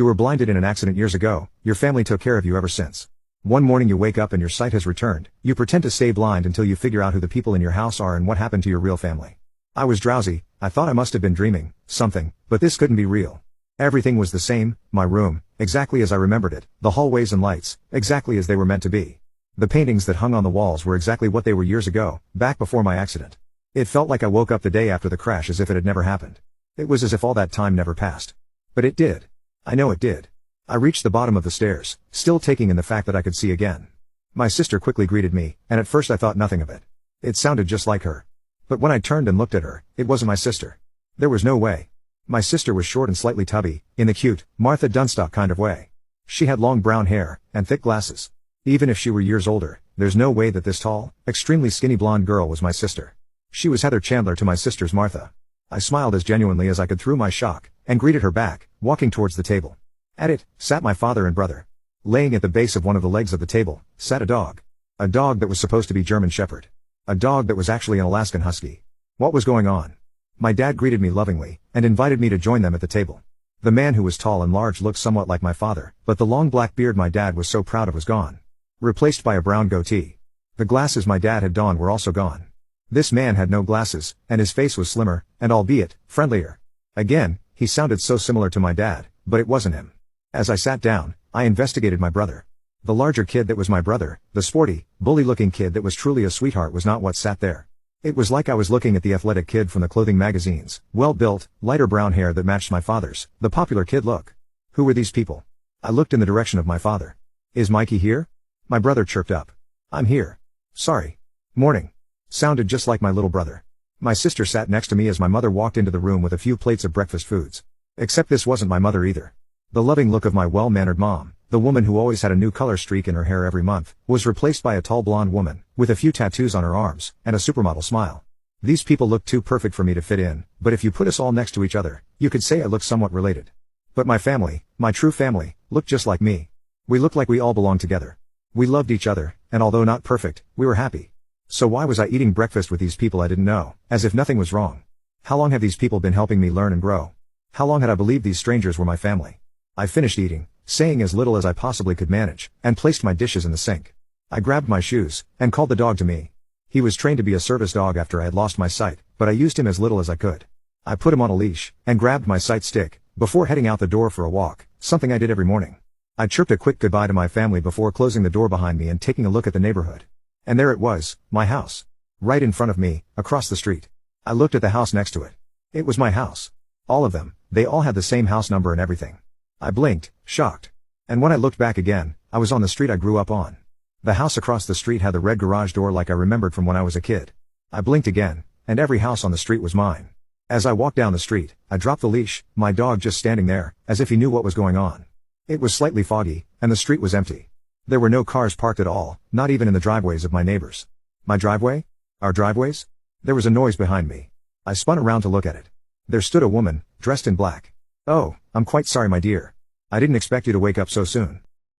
You were blinded in an accident years ago, your family took care of you ever since. One morning you wake up and your sight has returned, you pretend to stay blind until you figure out who the people in your house are and what happened to your real family. I was drowsy, I thought I must have been dreaming, something, but this couldn't be real. Everything was the same, my room, exactly as I remembered it, the hallways and lights, exactly as they were meant to be. The paintings that hung on the walls were exactly what they were years ago, back before my accident. It felt like I woke up the day after the crash as if it had never happened. It was as if all that time never passed. But it did. I know it did. I reached the bottom of the stairs, still taking in the fact that I could see again. My sister quickly greeted me, and at first I thought nothing of it. It sounded just like her. But when I turned and looked at her, it wasn't my sister. There was no way. My sister was short and slightly tubby, in the cute, Martha Dunstock kind of way. She had long brown hair, and thick glasses. Even if she were years older, there's no way that this tall, extremely skinny blonde girl was my sister. She was Heather Chandler to my sister's Martha. I smiled as genuinely as I could through my shock, and greeted her back, walking towards the table. At it, sat my father and brother. Laying at the base of one of the legs of the table, sat a dog. A dog that was supposed to be German Shepherd. A dog that was actually an Alaskan Husky. What was going on? My dad greeted me lovingly, and invited me to join them at the table. The man who was tall and large looked somewhat like my father, but the long black beard my dad was so proud of was gone. Replaced by a brown goatee. The glasses my dad had donned were also gone. This man had no glasses, and his face was slimmer, and albeit, friendlier. Again, he sounded so similar to my dad, but it wasn't him. As I sat down, I investigated my brother. The larger kid that was my brother, the sporty, bully-looking kid that was truly a sweetheart was not what sat there. It was like I was looking at the athletic kid from the clothing magazines, well-built, lighter brown hair that matched my father's, the popular kid look. Who were these people? I looked in the direction of my father. Is Mikey here? My brother chirped up. I'm here. Sorry. Morning. Sounded just like my little brother. My sister sat next to me as my mother walked into the room with a few plates of breakfast foods. Except this wasn't my mother either. The loving look of my well-mannered mom, the woman who always had a new color streak in her hair every month, was replaced by a tall blonde woman, with a few tattoos on her arms, and a supermodel smile. These people looked too perfect for me to fit in, but if you put us all next to each other, you could say I looked somewhat related. But my family, my true family, looked just like me. We looked like we all belonged together. We loved each other, and although not perfect, we were happy. So why was I eating breakfast with these people I didn't know, as if nothing was wrong? How long have these people been helping me learn and grow? How long had I believed these strangers were my family? I finished eating, saying as little as I possibly could manage, and placed my dishes in the sink. I grabbed my shoes, and called the dog to me. He was trained to be a service dog after I had lost my sight, but I used him as little as I could. I put him on a leash, and grabbed my sight stick, before heading out the door for a walk, something I did every morning. I chirped a quick goodbye to my family before closing the door behind me and taking a look at the neighborhood. And there it was, my house. Right in front of me, across the street. I looked at the house next to it. It was my house. All of them, they all had the same house number and everything. I blinked, shocked. And when I looked back again, I was on the street I grew up on. The house across the street had the red garage door like I remembered from when I was a kid. I blinked again, and every house on the street was mine. As I walked down the street, I dropped the leash, my dog just standing there, as if he knew what was going on. It was slightly foggy, and the street was empty. There were no cars parked at all, not even in the driveways of my neighbors. My driveway? Our driveways? There was a noise behind me. I spun around to look at it. There stood a woman, dressed in black. Oh, I'm quite sorry my dear. I didn't expect you to wake up so soon.